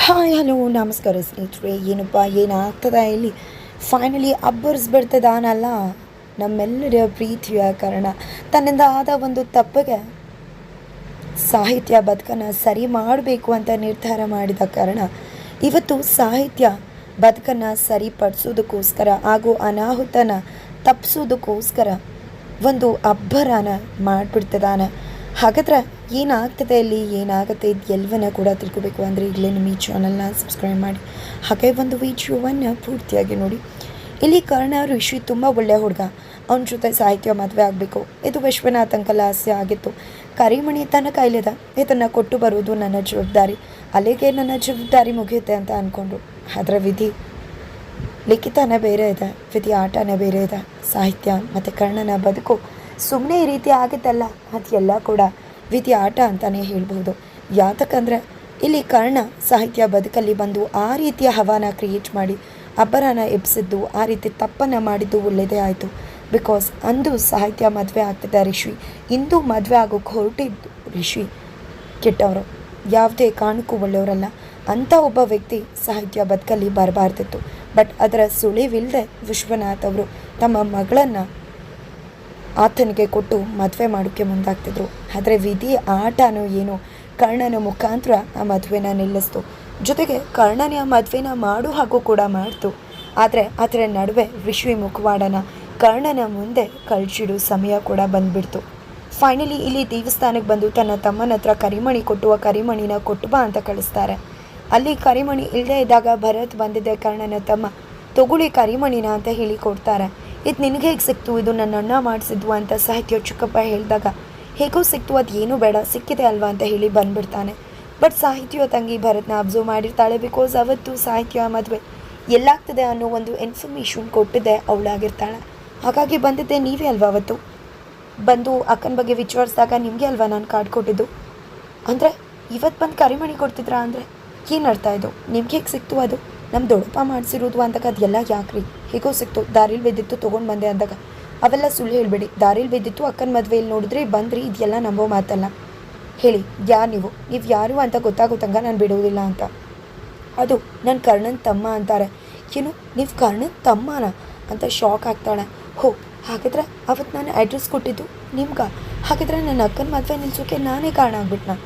Hi hello ನಮಸ್ಕಾರ ಸ್ನೇಹಿತರೆ. ಏನಪ್ಪ ಏನಾಗ್ತದ ಇಲ್ಲಿ ಫೈನಲಿ ಅಬ್ಬರಿಸ್ಬಿಡ್ತದಾನಲ್ಲ ನಮ್ಮೆಲ್ಲರ ಪ್ರೀತಿಯ ಕಾರಣ. ತನ್ನಿಂದ ಆದ ಒಂದು ತಪ್ಪಿಗೆ ಸಾಹಿತ್ಯ ಬದುಕನ್ನು ಸರಿ ಮಾಡಬೇಕು ಅಂತ ನಿರ್ಧಾರ ಮಾಡಿದ ಕಾರಣ ಇವತ್ತು ಸಾಹಿತ್ಯ ಬದುಕನ್ನು ಸರಿಪಡಿಸೋದಕ್ಕೋಸ್ಕರ ಹಾಗೂ ಅನಾಹುತನ ತಪ್ಪಿಸೋದಕ್ಕೋಸ್ಕರ ಒಂದು ಅಬ್ಬರನ ಮಾಡಿಬಿಡ್ತದಾನ. ಹಾಗಾದ್ರೆ ಏನಾಗ್ತದೆ ಇಲ್ಲಿ, ಏನಾಗುತ್ತೆ, ಇದು ಎಲ್ಲವನ್ನ ಕೂಡ ತಿಳ್ಕೊಬೇಕು ಅಂದರೆ ಈಗಲೇ ನಿಮ್ಮ ಈ ಚಾನಲ್ನ ಸಬ್ಸ್ಕ್ರೈಬ್ ಮಾಡಿ, ಹಾಗೆ ಒಂದು ವಿಡಿಯೋವನ್ನು ಪೂರ್ತಿಯಾಗಿ ನೋಡಿ. ಇಲ್ಲಿ ಕರ್ಣ ಋಷಿ ತುಂಬ ಒಳ್ಳೆಯ ಹುಡುಗ, ಅವನ ಜೊತೆ ಸಾಹಿತ್ಯ ಮದುವೆ ಆಗಬೇಕು, ಇದು ವಿಶ್ವನಾಥ್ ಅಂಕಲ್ ಆಸೆ ಆಗಿತ್ತು. ಕರಿಮಣಿ ತನ್ನ ಕೈಲಿದೆ, ಇದನ್ನು ಕೊಟ್ಟು ಬರೋದು ನನ್ನ ಜವಾಬ್ದಾರಿ, ಅಲ್ಲಿಗೆ ನನ್ನ ಜವಾಬ್ದಾರಿ ಮುಗಿಯುತ್ತೆ ಅಂತ ಅಂದ್ಕೊಂಡ್ರು. ಆದರೆ ವಿಧಿ ಲಿಖಿತನೇ ಬೇರೆ ಇದೆ, ವಿಧಿ ಆಟನೇ ಬೇರೆ ಇದೆ. ಸಾಹಿತ್ಯ ಮತ್ತು ಕರ್ಣನ ಬದುಕು ಸುಮ್ಮನೆ ಈ ರೀತಿ ಆಗಿದ್ದಲ್ಲ, ಅದೆಲ್ಲ ಕೂಡ ವಿಧಿ ಆಟ ಅಂತಲೇ ಹೇಳ್ಬೋದು. ಯಾತಕ್ಕಂದರೆ ಇಲ್ಲಿ ಕರ್ಣ ಸಾಹಿತ್ಯ ಬದುಕಲ್ಲಿ ಬಂದು ಆ ರೀತಿಯ ಹವಾನ ಕ್ರಿಯೇಟ್ ಮಾಡಿ ಅಬ್ಬರನ ಎಬ್ಸಿದ್ದು, ಆ ರೀತಿ ತಪ್ಪನ್ನು ಮಾಡಿದ್ದು ಒಳ್ಳೆಯದೇ ಆಯಿತು. ಬಿಕಾಸ್ ಅಂದು ಸಾಹಿತ್ಯ ಮದುವೆ ಆಗ್ತಿದ್ದ ರಿಷಿ, ಇಂದು ಮದುವೆ ಆಗೋಕ್ಕೆ ಹೊರಟಿದ್ದು ರಿಷಿ ಕೆಟ್ಟವರು, ಯಾವುದೇ ಕಾರಣಕ್ಕೂ ಒಳ್ಳೆಯವರಲ್ಲ. ಅಂಥ ಒಬ್ಬ ವ್ಯಕ್ತಿ ಸಾಹಿತ್ಯ ಬದುಕಲ್ಲಿ ಬರಬಾರ್ದಿತ್ತು. ಬಟ್ ಅದರ ಸುಳಿವಿಲ್ಲದೆ ವಿಶ್ವನಾಥ್ ಅವರು ತಮ್ಮ ಮಗಳನ್ನು ಆತನಿಗೆ ಕೊಟ್ಟು ಮದುವೆ ಮಾಡೋಕ್ಕೆ ಮುಂದಾಗ್ತಿದ್ರು. ಆದರೆ ವಿಧಿ ಆಟನೋ ಏನೋ ಕರ್ಣನ ಮುಖಾಂತರ ಆ ಮದುವೆನ ನಿಲ್ಲಿಸ್ತು. ಜೊತೆಗೆ ಕರ್ಣನ ಆ ಮದುವೆನ ಮಾಡು ಹಾಗೂ ಕೂಡ ಮಾಡ್ತು. ಆದರೆ ಅದರ ನಡುವೆ ಋಷಿ ಮುಖವಾಡನ ಕರ್ಣನ ಮುಂದೆ ಕಳ್ಚಿಡೋ ಸಮಯ ಕೂಡ ಬಂದುಬಿಡ್ತು. ಫೈನಲಿ ಇಲ್ಲಿ ದೇವಸ್ಥಾನಕ್ಕೆ ಬಂದು ತನ್ನ ತಮ್ಮನ ಹತ್ರ ಕರಿಮಣಿ ಕೊಟ್ಟು ಆ ಕರಿಮಣಿನ ಕೊಟ್ಟು ಬಾ ಅಂತ ಕಳಿಸ್ತಾರೆ. ಅಲ್ಲಿ ಕರಿಮಣಿ ಇಲ್ಲದೆ ಇದ್ದಾಗ ಭರತ್ ಬಂದಿದ್ದೆ ಕರ್ಣನ ತಮ್ಮ, ತಗೊಳ್ಳಿ ಕರಿಮಣಿನ ಅಂತ ಹೇಳಿ ಕೊಡ್ತಾರೆ. ಇದು ನಿನಗೆ ಹೇಗೆ ಸಿಕ್ತು, ಇದು ನನ್ನ ಅಣ್ಣ ಮಾಡಿಸಿದ್ವು ಅಂತ ಸಾಹಿತ್ಯ ಚಿಕ್ಕಪ್ಪ ಹೇಳಿದಾಗ, ಹೇಗೋ ಸಿಕ್ತು, ಅದು ಏನೂ ಬೇಡ, ಸಿಕ್ಕಿದೆ ಅಲ್ವಾ ಅಂತ ಹೇಳಿ ಬಂದುಬಿಡ್ತಾನೆ. ಬಟ್ ಸಾಹಿತ್ಯ ತಂಗಿ ಭರತ್ನ ಅಬ್ಸರ್ವ್ ಮಾಡಿರ್ತಾಳೆ. ಬಿಕಾಸ್ ಅವತ್ತು ಸಾಹಿತ್ಯ ಮದುವೆ ಎಲ್ಲಾಗ್ತದೆ ಅನ್ನೋ ಒಂದು ಇನ್ಫಾರ್ಮೇಷನ್ ಕೊಟ್ಟಿದ್ದೆ ಅವಳಾಗಿರ್ತಾಳೆ. ಹಾಗಾಗಿ ಬಂದಿದ್ದೆ ನೀವೇ ಅಲ್ವಾ, ಅವತ್ತು ಬಂದು ಅಕ್ಕನ ಬಗ್ಗೆ ವಿಚಾರಿಸಿದಾಗ ನಿಮಗೆ ಅಲ್ವಾ ನಾನು ಕಾರ್ಡ್ ಕೊಟ್ಟಿದ್ದು. ಅಂದರೆ ಇವತ್ತು ಬಂದು ಕರಿಮಣಿ ಕೊಡ್ತಿದ್ರಾ ಅಂದರೆ ಏನು ಅರ್ಥ ಇದು, ನಿಮ್ಗೆ ಹೇಗೆ ಸಿಕ್ತು, ಅದು ನಮ್ಮ ದೊಡ್ಡಪ್ಪ ಮಾಡಿಸಿರೋದು ಅಂದಾಗ ಅದೆಲ್ಲ ಯಾಕ್ರಿ, ಹೇಗೋ ಸಿಕ್ತು, ದಾರಿಲಿ ಬಿದ್ದಿತ್ತು ತೊಗೊಂಡು ಬಂದೆ ಅಂದಾಗ ಅವೆಲ್ಲ ಸುಳ್ಳು ಹೇಳಬೇಡಿ. ದಾರಿಲಿ ಬಿದ್ದಿತ್ತು, ಅಕ್ಕನ ಮದುವೆಯಲ್ಲಿ ನೋಡಿದ್ರೆ ಬಂದ್ರಿ, ಇದೆಲ್ಲ ನಂಬೋ ಮಾತಲ್ಲ. ಹೇಳಿ ಯಾರು ನೀವು ಯಾರು ಅಂತ ಗೊತ್ತಾಗುತ್ತಂಗ ನಾನು ಬಿಡೋದಿಲ್ಲ ಅಂತ. ಅದು ನನ್ನ ಕರ್ಣನ ತಮ್ಮ ಅಂತಾರೆ. ಏನು ನೀವು ಕರ್ಣನ ತಮ್ಮನ ಅಂತ ಶಾಕ್ ಆಗ್ತಾಳೆ. ಹೋ, ಹಾಗಿದ್ರೆ ಅವತ್ತು ನಾನು ಅಡ್ರೆಸ್ ಕೊಟ್ಟಿದ್ದು ನಿಮ್ಗೆ, ಹಾಗಿದ್ರೆ ನನ್ನ ಅಕ್ಕನ ಮದುವೆ ನಿಲ್ಸೋಕ್ಕೆ ನಾನೇ ಕಾರಣ ಆಗ್ಬಿಟ್ನಾ.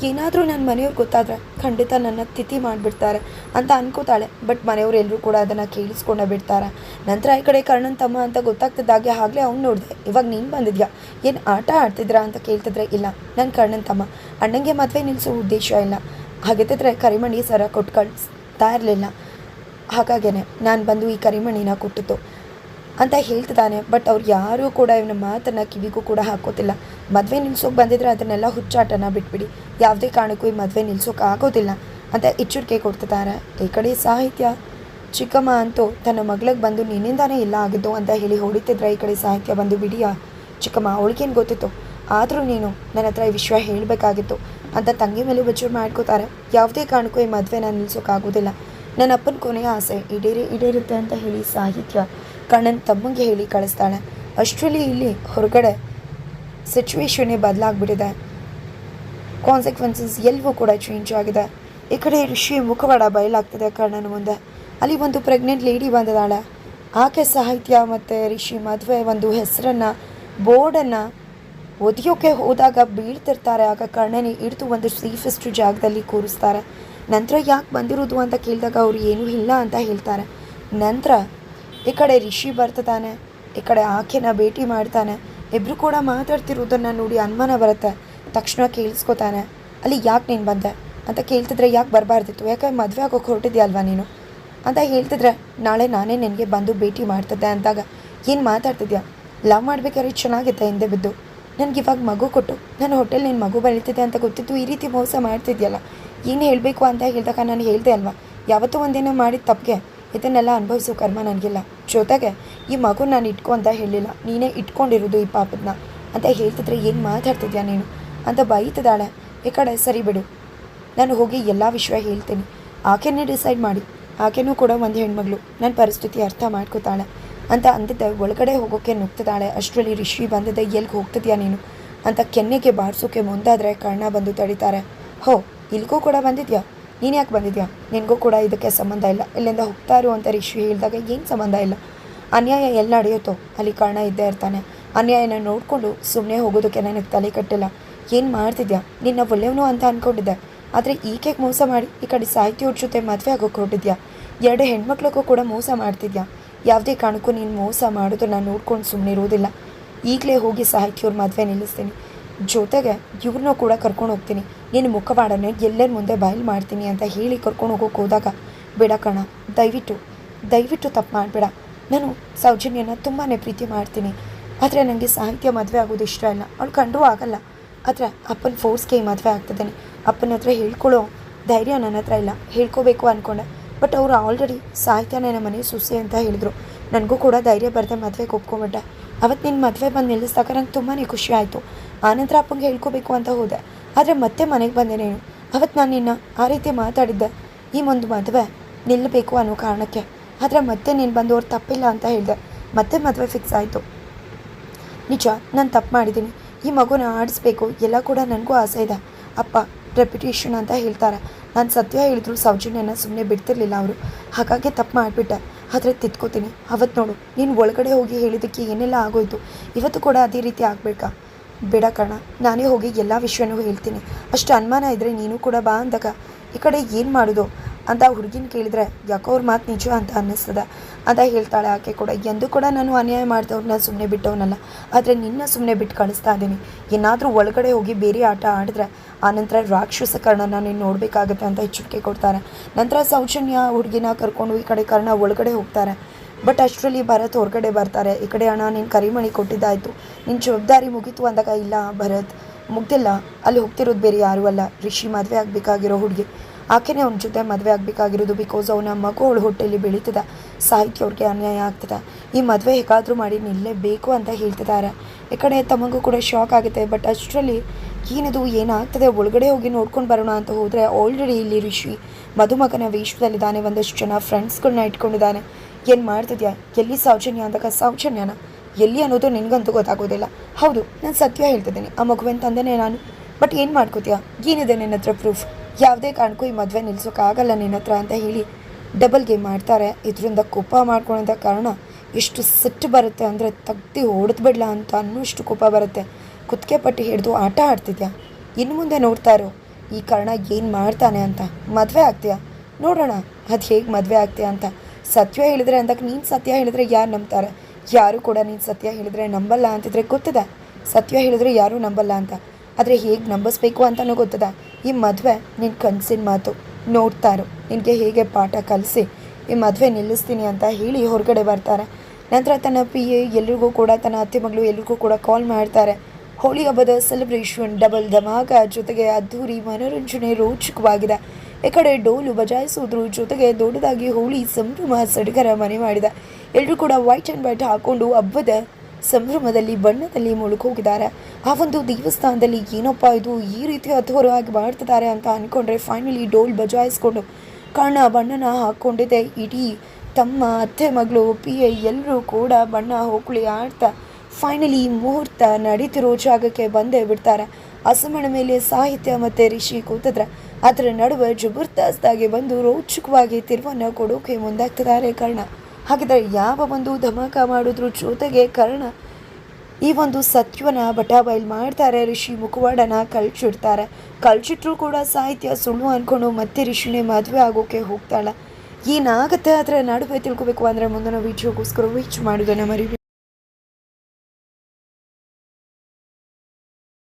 ಏನಾದರೂ ನನ್ನ ಮನೆಯವ್ರು ಗೊತ್ತಾದರೆ ಖಂಡಿತ ನನ್ನ ತಿಥಿ ಮಾಡಿಬಿಡ್ತಾರೆ ಅಂತ ಅನ್ಕೋತಾಳೆ. ಬಟ್ ಮನೆಯವರೆಲ್ಲರೂ ಕೂಡ ಅದನ್ನು ಕೇಳಿಸ್ಕೊಂಡ ಬಿಡ್ತಾರೆ. ನಂತರ ಈ ಕಡೆ ಕರ್ಣನ ತಮ್ಮ ಅಂತ ಗೊತ್ತಾಗ್ತಿದ್ದಾಗೆ ಆಗಲೇ ಅವ್ನು ನೋಡಿದೆ, ಇವಾಗ ನೀನು ಬಂದಿದ್ಯಾ, ಏನು ಆಟ ಆಡ್ತಿದ್ರಾ ಅಂತ ಕೇಳ್ತಿದ್ರೆ, ಇಲ್ಲ ನನ್ನ ಕರ್ಣನ ತಮ್ಮ, ಅಣ್ಣಂಗೆ ಮದುವೆ ನಿಲ್ಲಿಸೋ ಉದ್ದೇಶ ಇಲ್ಲ, ಹಾಗಿದ್ದರೆ ಕರಿಮಣಿ ಸರ ಕೊಟ್ಟು ಕಳಿಸ್ತಾ ಇರಲಿಲ್ಲ, ಹಾಗಾಗೇ ನಾನು ಬಂದು ಈ ಕರಿಮಣಿನ ಕೊಟ್ಟಿದ್ದು ಅಂತ ಹೇಳ್ತಿದ್ದಾನೆ. ಬಟ್ ಅವ್ರು ಯಾರೂ ಕೂಡ ಇವನ ಮಾತನ್ನು ಕಿವಿಗೂ ಕೂಡ ಹಾಕೋತಿಲ್ಲ. ಮದುವೆ ನಿಲ್ಸೋಕೆ ಬಂದಿದ್ರೆ ಅದನ್ನೆಲ್ಲ ಹುಚ್ಚಾಟನ ಬಿಟ್ಬಿಡಿ, ಯಾವುದೇ ಕಾರಣಕ್ಕೂ ಈ ಮದುವೆ ನಿಲ್ಸೋಕೆ ಆಗೋದಿಲ್ಲ ಅಂತ ಎಚ್ಚರಿಕೆ ಕೊಡ್ತಿದ್ದಾರೆ. ಈ ಕಡೆ ಸಾಹಿತ್ಯ ಚಿಕ್ಕಮ್ಮ ಅಂತೂ ತನ್ನ ಮಗಳಿಗೆ ಬಂದು ನಿನ್ನಿಂದಾನೇ ಇಲ್ಲ ಆಗಿದ್ದು ಅಂತ ಹೇಳಿ ಹೊಡಿತಿದ್ರೆ, ಈ ಕಡೆ ಸಾಹಿತ್ಯ ಬಂದು ಬಿಡಿಯಾ ಚಿಕ್ಕಮ್ಮ, ಅವಳಿಗೇನು ಗೊತ್ತಿತ್ತು, ಆದರೂ ನೀನು ನನ್ನ ಹತ್ರ ಈ ವಿಷಯ ಹೇಳಬೇಕಾಗಿತ್ತು ಅಂತ ತಂಗಿ ಮೇಲೆ ವಿಚಾರ ಮಾಡ್ಕೋತಾರೆ. ಯಾವುದೇ ಕಾರಣಕ್ಕೂ ಈ ಮದುವೆನ ನಿಲ್ಸೋಕ್ಕಾಗೋದಿಲ್ಲ, ನನ್ನ ಅಪ್ಪನ ಕೊನೆಯ ಆಸೆ ಈಡೇರುತ್ತೆ ಅಂತ ಹೇಳಿ ಸಾಹಿತ್ಯ ಕರ್ಣನ ತಮ್ಮಂಗೆ ಹೇಳಿ ಕಳಿಸ್ತಾಳೆ. ಅಷ್ಟರಲ್ಲಿ ಇಲ್ಲಿ ಹೊರಗಡೆ ಸಿಚುವೇಶನ್ನೇ ಬದಲಾಗ್ಬಿಟ್ಟಿದೆ, ಕಾನ್ಸಿಕ್ವೆನ್ಸಸ್ ಎಲ್ಲವೂ ಕೂಡ ಚೇಂಜ್ ಆಗಿದೆ. ಈ ಕಡೆ ಋಷಿ ಮುಖವಾಡ ಬಯಲಾಗ್ತದೆ ಕರ್ಣನ ಮುಂದೆ. ಅಲ್ಲಿ ಒಂದು ಪ್ರೆಗ್ನೆಂಟ್ ಲೇಡಿ ಬಂದಿದ್ದಾಳೆ. ಆಕೆ ಸಾಹಿತ್ಯ ಮತ್ತು ಋಷಿ ಮದುವೆ ಒಂದು ಹೆಸರನ್ನು ಬೋರ್ಡನ್ನು ಒದಿಯೋಕ್ಕೆ ಹೋದಾಗ ಬೀಳ್ತಿರ್ತಾರೆ. ಆಗ ಕರ್ಣನೇ ಹಿಡಿದು ಒಂದು ಸೇಫೆಸ್ಟ್ ಜಾಗದಲ್ಲಿ ಕೂರಿಸ್ತಾರೆ. ನಂತರ ಯಾಕೆ ಬಂದಿರೋದು ಅಂತ ಕೇಳಿದಾಗ ಅವರು ಏನೂ ಇಲ್ಲ ಅಂತ ಹೇಳ್ತಾರೆ. ನಂತರ ಈ ಕಡೆ ಋಷಿ ಬರ್ತಾನೆ, ಈ ಕಡೆ ಆಕೆನ ಭೇಟಿ ಮಾಡ್ತಾನೆ. ಇಬ್ಬರು ಕೂಡ ಮಾತಾಡ್ತಿರೋದನ್ನು ನೋಡಿ ಅನುಮಾನ ಬರುತ್ತೆ. ತಕ್ಷಣ ಕೇಳಿಸ್ಕೊತಾನೆ, ಅಲ್ಲಿ ಯಾಕೆ ನೀನು ಬಂದೆ ಅಂತ ಕೇಳ್ತಿದ್ರೆ, ಯಾಕೆ ಬರಬಾರ್ದಿತ್ತು, ಯಾಕೆ ಮದುವೆ ಆಗೋಕ್ಕೆ ಹೊರಟಿದ್ಯಲ್ವಾ ನೀನು ಅಂತ ಹೇಳ್ತಿದ್ರೆ, ನಾಳೆ ನಾನೇ ನಿನಗೆ ಬಂದು ಭೇಟಿ ಮಾಡ್ತಿದ್ದೆ ಅಂದಾಗ, ಏನು ಮಾತಾಡ್ತಿದ್ಯಾ, ಲವ್ ಮಾಡಬೇಕಾದ್ರೆ ಚೆನ್ನಾಗಿತ್ತೆ ಹಿಂದೆ ಬಿದ್ದು, ನನಗೆ ಇವಾಗ ಮಗು ಕೊಟ್ಟು ನನ್ನ ಹೊಟ್ಟೆಲಿ ನಿನ್ನ ಮಗು ಬೆಳೀತಿದೆ ಅಂತ ಗೊತ್ತಿತ್ತು, ಈ ರೀತಿ ಮೋಸ ಮಾಡ್ತಿದ್ಯಲ್ಲ, ಏನು ಹೇಳಬೇಕು ಅಂತ ಹೇಳಿದಾಗ ನಾನು ಹೇಳಿದೆ ಅಲ್ವಾ, ಯಾವತ್ತೂ ಒಂದೇನೋ ಮಾಡಿದ ತಪ್ಪಿಗೆ ಇದನ್ನೆಲ್ಲ ಅನುಭವಿಸೋ ಕರ್ಮ ನನಗಿಲ್ಲ, ಜೊತೆಗೆ ಈ ಮಗು ನಾನು ಇಟ್ಕೊ ಅಂತ ಹೇಳಿಲ್ಲ, ನೀನೇ ಇಟ್ಕೊಂಡಿರೋದು ಈ ಪಾಪದನ್ನ ಅಂತ ಹೇಳ್ತಿದ್ರೆ, ಏನು ಮಾತಾಡ್ತಿದ್ಯಾ ನೀನು ಅಂತ ಬೈತಿದ್ದಾಳೆ. ಈ ಕಡೆ ಸರಿ ಬಿಡು, ನಾನು ಹೋಗಿ ಎಲ್ಲ ವಿಷಯ ಹೇಳ್ತೀನಿ, ಆಕೆನೇ ಡಿಸೈಡ್ ಮಾಡಿ, ಆಕೆನೂ ಕೂಡ ಒಂದು ಹೆಣ್ಮಗಳು, ನನ್ನ ಪರಿಸ್ಥಿತಿ ಅರ್ಥ ಮಾಡ್ಕೋತಾಳೆ ಅಂತ ಅಂದಿದ್ದೆ. ಒಳಗಡೆ ಹೋಗೋಕ್ಕೆ ನುಗ್ತಿದ್ದಾಳೆ. ಅಷ್ಟರಲ್ಲಿ ಋಷಿ ಬಂದಿದ್ದೆ, ಎಲ್ಲಿಗೆ ಹೋಗ್ತಿದ್ಯಾ ನೀನು ಅಂತ ಕೆನ್ನೆಗೆ ಬಾರಿಸೋಕೆ ಮುಂದಾದರೆ ಕರ್ಣ ಬಂದು ತಡಿತಾರೆ. ಹೋ, ಇಲ್ಗೂ ಕೂಡ ಬಂದಿದ್ಯಾ, ನೀನು ಯಾಕೆ ಬಂದಿದ್ಯಾ, ನಿನಗೂ ಕೂಡ ಇದಕ್ಕೆ ಸಂಬಂಧ ಇಲ್ಲ, ಇಲ್ಲಿಂದ ಹೋಗ್ತಾರು ಅಂತ ರಿಷಿ ಹೇಳಿದಾಗ ಏನು ಸಂಬಂಧ ಇಲ್ಲ, ಅನ್ಯಾಯ ಎಲ್ಲ ನಡೆಯುತ್ತೋ ಅಲ್ಲಿ ಕರ್ಣ ಇದ್ದೇ ಇರ್ತಾನೆ, ಅನ್ಯಾಯನ ನೋಡಿಕೊಂಡು ಸುಮ್ಮನೆ ಹೋಗೋದಕ್ಕೆ ನನಗೆ ತಲೆ ಕಟ್ಟಿಲ್ಲ, ಏನು ಮಾಡ್ತಿದ್ಯಾ, ನಿನ್ನ ಒಳ್ಳೆಯವನು ಅಂತ ಅಂದ್ಕೊಂಡಿದ್ದೆ, ಆದರೆ ಈಕೆಗೆ ಮೋಸ ಮಾಡಿ ಈ ಕಡೆ ಸಾಹಿತ್ಯವ್ರ ಜೊತೆ ಮದುವೆ ಆಗೋಕೆ ಹೊರಟಿದ್ಯಾ, 2 ಹೆಣ್ಮಕ್ಳಿಗೂ ಕೂಡ ಮೋಸ ಮಾಡ್ತಿದ್ಯಾ, ಯಾವುದೇ ಕಾರಣಕ್ಕೂ ನೀನು ಮೋಸ ಮಾಡೋದನ್ನು ನೋಡ್ಕೊಂಡು ಸುಮ್ಮನೆ ಇರೋದಿಲ್ಲ, ಈಗಲೇ ಹೋಗಿ ಸಾಹಿತ್ಯವ್ರ ಮದುವೆ ನಿಲ್ಲಿಸ್ತೀನಿ, ಜೊತೆಗೆ ಇವ್ರನ್ನೂ ಕೂಡ ಕರ್ಕೊಂಡು ಹೋಗ್ತೀನಿ, ನಿನ್ನ ಮುಖವಾಡನೆ ಎಲ್ಲರ ಮುಂದೆ ಬಯಲು ಮಾಡ್ತೀನಿ ಅಂತ ಹೇಳಿ ಕರ್ಕೊಂಡು ಹೋಗೋಕೆ ಹೋದಾಗ, ಬೇಡ ಕಣ, ದಯವಿಟ್ಟು ತಪ್ಪು ಮಾಡಬೇಡ, ನಾನು ಸೌಜನ್ಯನ ತುಂಬಾ ಪ್ರೀತಿ ಮಾಡ್ತೀನಿ, ಆದರೆ ನನಗೆ ಸಾಹಿತ್ಯ ಮದುವೆ ಆಗೋದು ಇಷ್ಟ ಇಲ್ಲ, ಅವಳು ಕಂಡರೂ ಆಗಲ್ಲ, ಆದರೆ ಅಪ್ಪನ ಫೋರ್ಸ್ಗೆ ಈ ಮದುವೆ ಆಗ್ತಿದ್ದೇನೆ, ಅಪ್ಪನ ಹತ್ರ ಹೇಳ್ಕೊಳ್ಳೋ ಧೈರ್ಯ ನನ್ನ ಹತ್ರ ಇಲ್ಲ, ಹೇಳ್ಕೋಬೇಕು ಅಂದ್ಕೊಂಡೆ, ಬಟ್ ಅವರು ಆಲ್ರೆಡಿ ಸಾಹಿತ್ಯನೇ ನಮ್ಮ ಮನೆ ಸೊಸೆ ಅಂತ ಹೇಳಿದ್ರು, ನನಗೂ ಕೂಡ ಧೈರ್ಯ ಬರದೆ ಮದುವೆಗೆ ಒಪ್ಕೊಂಬಿಟ್ಟೆ, ಅವತ್ತು ನಿನ್ನ ಮದುವೆ ಬಂದು ನಿಲ್ಲಿಸಿದಾಗ ನಂಗೆ ತುಂಬಾ ಖುಷಿ ಆಯಿತು, ಆನಂತರ ಅಪ್ಪಂಗೆ ಹೇಳ್ಕೋಬೇಕು ಅಂತ ಹೋದೆ, ಆದರೆ ಮತ್ತೆ ಮನೆಗೆ ಬಂದೆ ನೀನು, ಅವತ್ತು ನಾನು ನಿನ್ನ ಆ ರೀತಿ ಮಾತಾಡಿದ್ದೆ, ಈ ಒಂದು ಮದುವೆ ನಿಲ್ಲಬೇಕು ಅನ್ನೋ ಕಾರಣಕ್ಕೆ, ಆದರೆ ಮತ್ತೆ ನೀನು ಬಂದು ಅವ್ರು ತಪ್ಪಿಲ್ಲ ಅಂತ ಹೇಳಿದೆ, ಮತ್ತೆ ಮದುವೆ ಫಿಕ್ಸ್ ಆಯಿತು, ನಿಜ ನಾನು ತಪ್ಪು ಮಾಡಿದ್ದೀನಿ, ಈ ಮಗುನ ಆಡಿಸ್ಬೇಕು ಎಲ್ಲ ಕೂಡ ನನಗೂ ಆಸೆ ಇದೆ, ಅಪ್ಪ ರೆಪ್ಯುಟೇಷನ್ ಅಂತ ಹೇಳ್ತಾರೆ, ನಾನು ಸತ್ಯ ಹೇಳಿದ್ರು ಸೌಜನ್ಯನ ಸುಮ್ಮನೆ ಬಿಡ್ತಿರ್ಲಿಲ್ಲ ಅವರು, ಹಾಗಾಗಿ ತಪ್ಪು ಮಾಡಿಬಿಟ್ಟೆ, ಆದರೆ ತಿದ್ಕೋತೀನಿ, ಅವತ್ತು ನೋಡು ನೀನು ಒಳಗಡೆ ಹೋಗಿ ಹೇಳಿದ್ದಕ್ಕೆ ಏನೆಲ್ಲ ಆಗೋಯ್ತು, ಇವತ್ತು ಕೂಡ ಅದೇ ರೀತಿ ಆಗಬೇಕಾ, ಬೇಡ ಕಣ, ನಾನೇ ಹೋಗಿ ಎಲ್ಲ ವಿಷಯನೂ ಹೇಳ್ತೀನಿ, ಅಷ್ಟು ಅನುಮಾನ ಇದ್ದರೆ ನೀನು ಕೂಡ ಬಾ ಅಂದಾಗ ಈ ಕಡೆ ಏನು ಮಾಡೋದು ಅಂತ ಹುಡುಗಿನ ಕೇಳಿದ್ರೆ ಯಾಕೋ ಅವ್ರ ಮಾತು ನಿಜ ಅಂತ ಅನ್ನಿಸ್ತದೆ ಅಂತ ಹೇಳ್ತಾಳೆ. ಆಕೆ ಕೂಡ ಎಂದು ಕೂಡ ನಾನು ಅನ್ಯಾಯ ಮಾಡಿದವ್ರನ್ನ ಸುಮ್ಮನೆ ಬಿಟ್ಟವನಲ್ಲ, ಆದರೆ ನಿನ್ನ ಸುಮ್ಮನೆ ಬಿಟ್ಟು ಕಳಿಸ್ತಾ ಇದ್ದೀನಿ, ಏನಾದರೂ ಒಳಗಡೆ ಹೋಗಿ ಬೇರೆ ಆಟ ಆಡಿದ್ರೆ ಆನಂತರ ರಾಕ್ಷಸ ಕರ್ಣನ ನೀನು ನೋಡಬೇಕಾಗತ್ತೆ ಅಂತ ಎಚ್ಚರಿಕೆ ಕೊಡ್ತಾರೆ. ನಂತರ ಸೌಜನ್ಯ ಹುಡುಗಿನ ಕರ್ಕೊಂಡು ಈ ಕಡೆ ಕರ್ಣ ಒಳಗಡೆ ಹೋಗ್ತಾರೆ. ಬಟ್ ಅಷ್ಟರಲ್ಲಿ ಭರತ್ ಹೊರಗಡೆ ಬರ್ತಾರೆ. ಈ ಕಡೆ ಅಣ್ಣ ನೀನು ಕರಿಮಣಿ ಕೊಟ್ಟಿದ್ದಾಯಿತು, ನಿನ್ನ ಜವಾಬ್ದಾರಿ ಮುಗೀತು ಅಂದಾಗ, ಇಲ್ಲ ಭರತ್ ಮುಗ್ದಿಲ್ಲ, ಅಲ್ಲಿ ಹೋಗ್ತಿರೋದು ಬೇರೆ ಯಾರೂ ಅಲ್ಲ, ರಿಷಿ ಮದುವೆ ಆಗಬೇಕಾಗಿರೋ ಹುಡುಗಿ, ಆಕೆನೇ ಅವನ ಜೊತೆ ಮದುವೆ ಆಗಬೇಕಾಗಿರೋದು, ಬಿಕಾಸ್ ಅವನ ಮಗು ಅವಳು ಹೊಟ್ಟೆಯಲ್ಲಿ ಬೆಳೀತದೆ, ಸಾಹಿತ್ಯ ಅವ್ರಿಗೆ ಅನ್ಯಾಯ ಆಗ್ತದೆ, ಈ ಮದುವೆ ಹೇಗಾದರೂ ಮಾಡಿ ನಿಲ್ಲಲೇಬೇಕು ಅಂತ ಹೇಳ್ತಿದ್ದಾರೆ. ಈ ಕಡೆ ತಮಗೂ ಕೂಡ ಶಾಕ್ ಆಗುತ್ತೆ. ಬಟ್ ಅಷ್ಟರಲ್ಲಿ ಏನಿದು ಏನಾಗ್ತದೆ ಒಳಗಡೆ ಹೋಗಿ ನೋಡ್ಕೊಂಡು ಬರೋಣ ಅಂತ ಹೋದರೆ ಆಲ್ರೆಡಿ ಇಲ್ಲಿ ರಿಷಿ ಮದುಮಗನ ವೇಷದಲ್ಲಿದ್ದಾನೆ, ಒಂದಷ್ಟು ಜನ ಫ್ರೆಂಡ್ಸ್ಗಳನ್ನ ಇಟ್ಕೊಂಡಿದ್ದಾನೆ. ಏನು ಮಾಡ್ತಿದ್ಯಾ, ಎಲ್ಲಿ ಸೌಜನ್ಯ ಅಂದಾಗ, ಸೌಜನ್ಯನ ಎಲ್ಲಿ ಅನ್ನೋದು ನಿನಗಂತೂ ಗೊತ್ತಾಗೋದಿಲ್ಲ. ಹೌದು ನಾನು ಸತ್ಯ ಹೇಳ್ತಿದ್ದೀನಿ, ಆ ಮಗುವಿನ ತಂದೆನೇ ನಾನು. ಬಟ್ ಏನು ಮಾಡ್ಕೋತೀಯಾ, ಏನಿದೆ ನಿನ್ನ ಹತ್ರ ಪ್ರೂಫ್, ಯಾವುದೇ ಕಾರಣಕ್ಕೂ ಈ ಮದುವೆ ನಿಲ್ಸೋಕ್ಕಾಗಲ್ಲ ನಿನ್ನ ಹತ್ರ ಅಂತ ಹೇಳಿ ಡಬಲ್ ಗೇಮ್ ಮಾಡ್ತಾರೆ. ಇದರಿಂದ ಕೋಪ ಮಾಡ್ಕೊಳ್ಳೋಂಥ ಕಾರಣ ಎಷ್ಟು ಸಿಟ್ಟು ಬರುತ್ತೆ ಅಂದರೆ ತೆಗ್ದು ಹೊಡೆದ್ಬಿಡ್ಲ ಅಂತ ಅನ್ನೋಷ್ಟು ಕೋಪ ಬರುತ್ತೆ. ಕುತ್ತಿಗೆ ಪಟ್ಟಿ ಹಿಡಿದು ಆಟ ಆಡ್ತಿದ್ಯಾ, ಇನ್ನು ಮುಂದೆ ನೋಡ್ತಾ ಇರೋ ಈ ಕಾರಣ ಏನು ಮಾಡ್ತಾನೆ ಅಂತ. ಮದುವೆ ಆಗ್ತೀಯಾ ನೋಡೋಣ, ಅದು ಹೇಗೆ ಮದುವೆ ಆಗ್ತೀಯಾ ಅಂತ. ಸತ್ಯ ಹೇಳಿದ್ರೆ ಅಂದಾಗ ನೀನು ಸತ್ಯ ಹೇಳಿದ್ರೆ ಯಾರು ನಂಬ್ತಾರೆ, ಯಾರು ಕೂಡ ನೀನು ಸತ್ಯ ಹೇಳಿದ್ರೆ ನಂಬಲ್ಲ ಅಂತಿದ್ರೆ ಗೊತ್ತಿದೆ, ಸತ್ಯ ಹೇಳಿದ್ರೆ ಯಾರೂ ನಂಬಲ್ಲ ಅಂತ. ಆದರೆ ಹೇಗೆ ನಂಬಿಸ್ಬೇಕು ಅಂತಲೂ ಗೊತ್ತಿದೆ. ಈ ಮದುವೆ ನಿನ್ನ ಕನಸಿನ ಮಾತು, ನೋಡ್ತಾ ಇರು ನಿನಗೆ ಹೇಗೆ ಪಾಠ ಕಲಿಸಿ ಈ ಮದುವೆ ನಿಲ್ಲಿಸ್ತೀನಿ ಅಂತ ಹೇಳಿ ಹೊರಗಡೆ ಬರ್ತಾರೆ. ನಂತರ ತನ್ನ PA ಎಲ್ರಿಗೂ ಕೂಡ, ತನ್ನ ಅತ್ತೆ ಮಗಳು ಎಲ್ರಿಗೂ ಕೂಡ ಕಾಲ್ ಮಾಡ್ತಾರೆ. ಹೋಳಿ ಹಬ್ಬದ ಸೆಲೆಬ್ರೇಷನ್ ಡಬಲ್ ಧಮಾಕ ಜೊತೆಗೆ ಅದ್ಧೂರಿ ಮನೋರಂಜನೆ ರೋಚಕವಾಗಿದೆ. ಈ ಕಡೆ ಡೋಲು ಬಜಾಯಿಸೋದ್ರ ಜೊತೆಗೆ ದೊಡ್ಡದಾಗಿ ಹೋಳಿ ಸಂಭ್ರಮ ಸಡಗರ ಮನೆ ಮಾಡಿದೆ. ಎಲ್ಲರೂ ಕೂಡ ವೈಟ್ ಆ್ಯಂಡ್ ವೈಟ್ ಹಾಕ್ಕೊಂಡು ಹಬ್ಬದ ಸಂಭ್ರಮದಲ್ಲಿ ಬಣ್ಣದಲ್ಲಿ ಮುಳುಗೋಗಿದ್ದಾರೆ. ಆ ಒಂದು ದೇವಸ್ಥಾನದಲ್ಲಿ ಏನಪ್ಪ ಇದು ಈ ರೀತಿ ಅದ್ಧೂರವಾಗಿ ಮಾಡ್ತಿದ್ದಾರೆ ಅಂತ ಅಂದ್ಕೊಂಡ್ರೆ ಫೈನಲಿ ಡೋಲ್ ಬಜಾಯಿಸ್ಕೊಂಡು ಕರ್ಣ ಬಣ್ಣನ ಹಾಕ್ಕೊಂಡಿದ್ದೆ. ಇಡೀ ತಮ್ಮ ಅತ್ತೆ ಮಗಳು PA ಎಲ್ಲರೂ ಕೂಡ ಬಣ್ಣ ಹೋಗ್ಲಿ ಆಡ್ತಾ ಫೈನಲಿ ಮುಹೂರ್ತ ನಡೀತಿರೋ ಜಾಗಕ್ಕೆ ಬಂದೇ ಬಿಡ್ತಾರೆ. ಹಸಮಣ ಮೇಲೆ ಸಾಹಿತ್ಯ ಮತ್ತು ರಿಷಿ ಕೂತಿದ್ರೆ ಅದರ ನಡುವೆ ಜಬರ್ದಸ್ತಾಗಿ ಬಂದು ರೋಚಕವಾಗಿ ತಿರುವನ್ನು ಕೊಡೋಕೆ ಮುಂದಾಗ್ತಿದ್ದಾರೆ ಕರ್ಣ. ಹಾಗಿದ್ರೆ ಯಾವ ಒಂದು ಧಮಾಕ ಮಾಡೋದ್ರ ಜೊತೆಗೆ ಕರ್ಣ ಈ ಒಂದು ಸತ್ಯವನ್ನ ಬಟಾಬೈಲ್ ಮಾಡ್ತಾರೆ. ರಿಷಿ ಮುಖವಾಡನ ಕಳ್ಚಿಟ್ರು ಕೂಡ ಸಾಹಿತ್ಯ ಸುಳ್ಳು ಅಂದ್ಕೊಂಡು ಮತ್ತೆ ರಿಷಿನೇ ಮದುವೆ ಆಗೋಕೆ ಹೋಗ್ತಾಳೆ. ಏನಾಗುತ್ತೆ ಅದರ ನಡುವೆ ತಿಳ್ಕೊಬೇಕು ಅಂದರೆ ಮುಂದಿನ ವೀಡಿಯೋಗೋಸ್ಕರ ವೇಟ್ ಮಾಡೋದನ್ನು ಮರಿಬೇಡಿ.